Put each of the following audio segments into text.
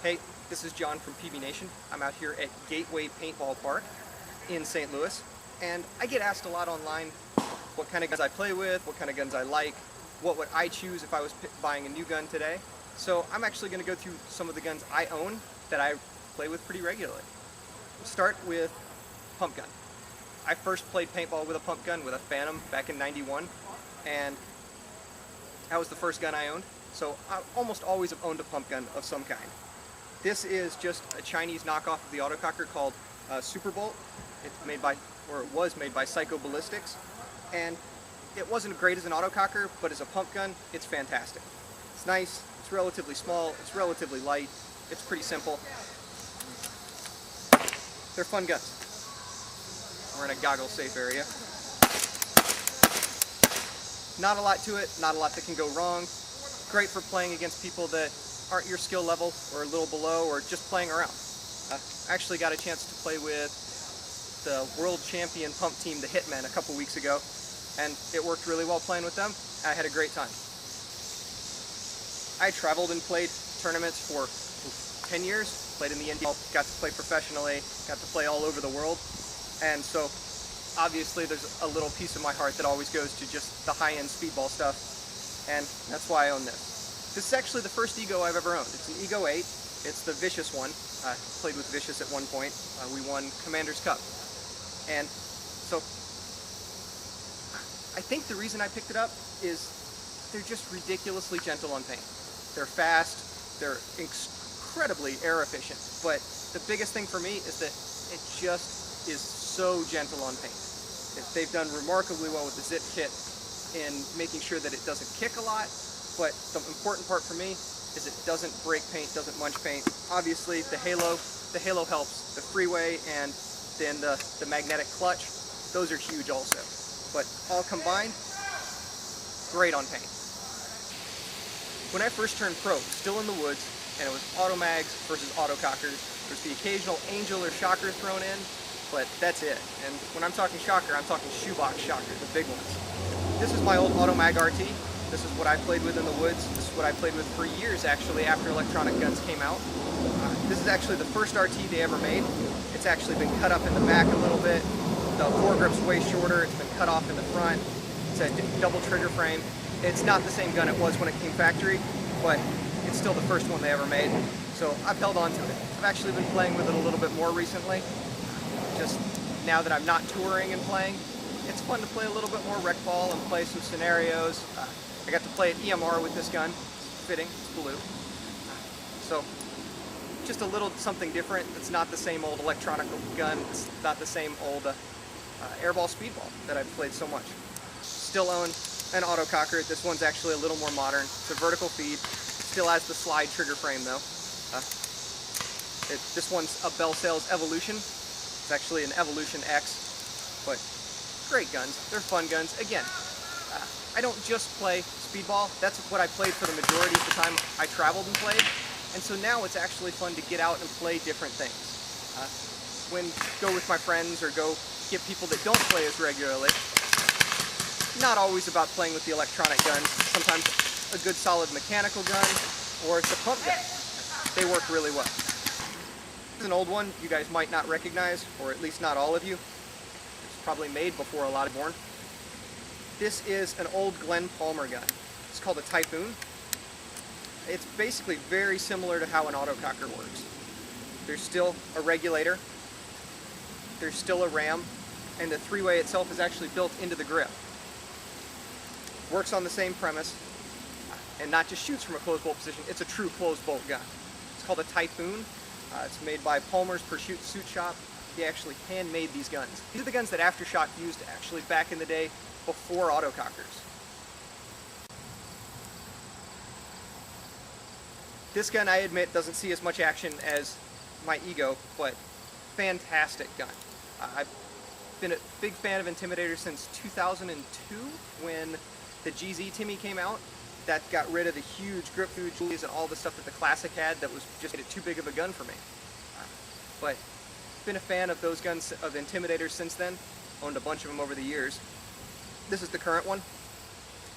Hey, this is John from PbNation. I'm out here at Gateway Paintball Park in St. Louis, and I get asked a lot online what kind of guns I play with, what kind of guns I like, what would I choose if I was buying a new gun today. So I'm actually going to go through some of the guns I own that I play with pretty regularly. We'll start with pump gun. I first played paintball with a pump gun, with a Phantom, back in '91, and that was the first gun I owned. So I almost always have owned a pump gun of some kind. This is just a Chinese knockoff of the autococker called Super Bolt. It's made by, or it was made by Psycho Ballistics, and it wasn't great as an autococker, but as a pump gun, it's fantastic. It's nice, it's relatively small, it's relatively light, it's pretty simple. They're fun guns. We're in a goggle-safe area. Not a lot to it, not a lot that can go wrong. Great for playing against people that aren't your skill level or a little below, or just playing around. I actually got a chance to play with the world champion pump team, the Hitmen, a couple weeks ago, and it worked really well playing with them. I had a great time. I traveled and played tournaments for 10 years, played in the India, got to play professionally, got to play all over the world, and so obviously there's a little piece of my heart that always goes to just the high-end speedball stuff, and that's why I own this. This is actually the first Ego I've ever owned. It's an Ego 8. It's the Vicious one. I played with Vicious at one point. We won Commander's Cup. And so I think the reason I picked it up is they're just ridiculously gentle on paint. They're fast, they're incredibly air efficient, but the biggest thing for me is that it just is so gentle on paint. They've done remarkably well with the zip kit in making sure that it doesn't kick a lot, but the important part for me is it doesn't break paint, doesn't munch paint. Obviously the halo helps. The freeway and then the magnetic clutch, those are huge also. But all combined, great on paint. When I first turned pro, still in the woods, and it was automags versus autocockers. There's the occasional angel or shocker thrown in, but that's it. And when I'm talking shocker, I'm talking shoebox shocker, the big ones. This is my old automag RT. This is what I played with in the woods. This is what I played with for years, actually, after electronic guns came out. This is actually the first RT they ever made. It's actually been cut up in the back a little bit. The foregrip's way shorter. It's been cut off in the front. It's a double trigger frame. It's not the same gun it was when it came factory, but it's still the first one they ever made. So I've held on to it. I've actually been playing with it a little bit more recently. Just now that I'm not touring and playing, it's fun to play a little bit more rec ball and play some scenarios. I got to play at EMR with this gun. It's fitting, it's blue. So just a little something different. It's not the same old electronic gun. It's not the same old airball speedball that I've played so much. Still own an autococker. This one's actually a little more modern. It's a vertical feed. Still has the slide trigger frame though. This one's a Bell Sales Evolution. It's actually an Evolution X, but great guns. They're fun guns. Again, I don't just play speedball. That's what I played for the majority of the time I traveled and played. And so now it's actually fun to get out and play different things. Go with my friends or go get people that don't play as regularly. Not always about playing with the electronic guns. Sometimes a good solid mechanical gun, or it's a pump gun. They work really well. This is an old one you guys might not recognize, or at least not all of you. It's probably made before a lot of born. This is an old Glenn Palmer gun. It's called a Typhoon. It's basically very similar to how an autococker works. There's still a regulator, there's still a ram, and the three-way itself is actually built into the grip. Works on the same premise, and not just shoots from a closed bolt position, it's a true closed bolt gun. It's called a Typhoon. It's made by Palmer's Pursuit Suit Shop. They actually handmade these guns. These are the guns that Aftershock used actually back in the day before autocockers. This gun, I admit, doesn't see as much action as my Ego, but fantastic gun. I've been a big fan of Intimidator since 2002 when the GZ Timmy came out. That got rid of the huge grip through jewels and all the stuff that the Classic had that was just too big of a gun for me. But been a fan of those guns, of Intimidators since then. Owned a bunch of them over the years. This is the current one.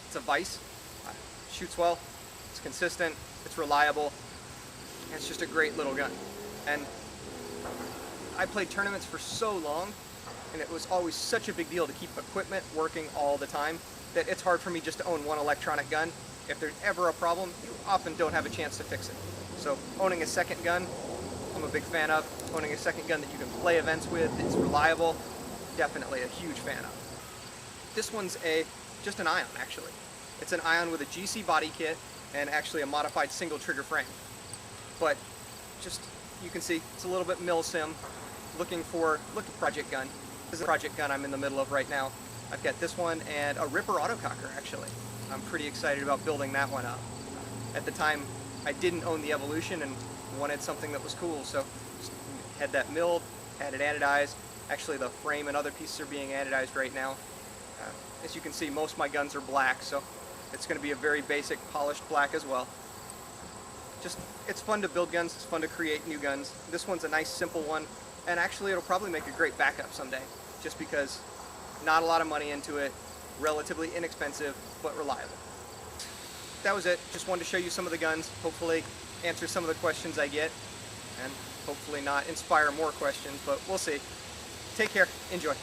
It's a Vice. Shoots well, it's consistent, it's reliable. It's just a great little gun. And I played tournaments for so long, and it was always such a big deal to keep equipment working all the time that it's hard for me just to own one electronic gun. If there's ever a problem, you often don't have a chance to fix it. So owning a second gun, I'm a big fan of. Owning a second gun that you can play events with, it's reliable, definitely a huge fan of. This one's just an Ion, actually. It's an Ion with a GC body kit and actually a modified single trigger frame. But just, you can see, it's a little bit mil-sim. Look at project gun. This is a project gun I'm in the middle of right now. I've got this one and a Ripper autococker, actually. I'm pretty excited about building that one up. At the time, I didn't own the Evolution and wanted something that was cool, so just had that milled, had it anodized. Actually, the frame and other pieces are being anodized right now. As you can see, most of my guns are black, so it's going to be a very basic polished black as well. Just, it's fun to build guns, it's fun to create new guns. This one's a nice simple one, and actually it'll probably make a great backup someday, just because not a lot of money into it, relatively inexpensive, but reliable. That was it. Just wanted to show you some of the guns, hopefully answer some of the questions I get, and hopefully not inspire more questions, but we'll see. Take care. Enjoy.